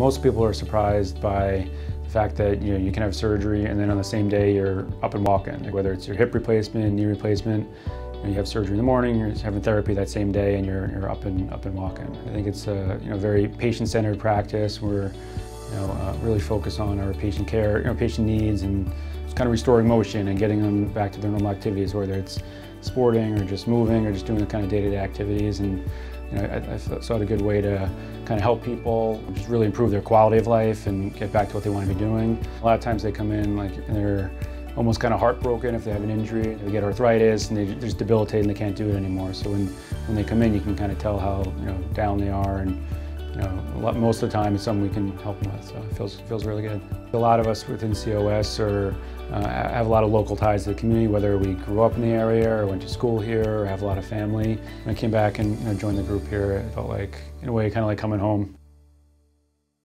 Most people are surprised by the fact that you can have surgery and then on the same day you're up and walking. Like whether it's your hip replacement, knee replacement, you have surgery in the morning, you're having therapy that same day, and you're up and walking. I think it's a very patient-centered practice. We're really focus on our patient care, patient needs, and just kind of restoring motion and getting them back to their normal activities, whether it's sporting or just moving or just doing the kind of day-to-day activities. And I saw it a good way to kind of help people just really improve their quality of life and get back to what they want to be doing. A lot of times they come in and they're almost kind of heartbroken if they have an injury. They get arthritis and they're just debilitated and they can't do it anymore. So when they come in, you can kind of tell how down they are, and most of the time it's something we can help them with. So it feels really good. A lot of us within COS have a lot of local ties to the community, whether we grew up in the area or went to school here or have a lot of family. When I came back and joined the group here, it felt like, in a way, kind of like coming home.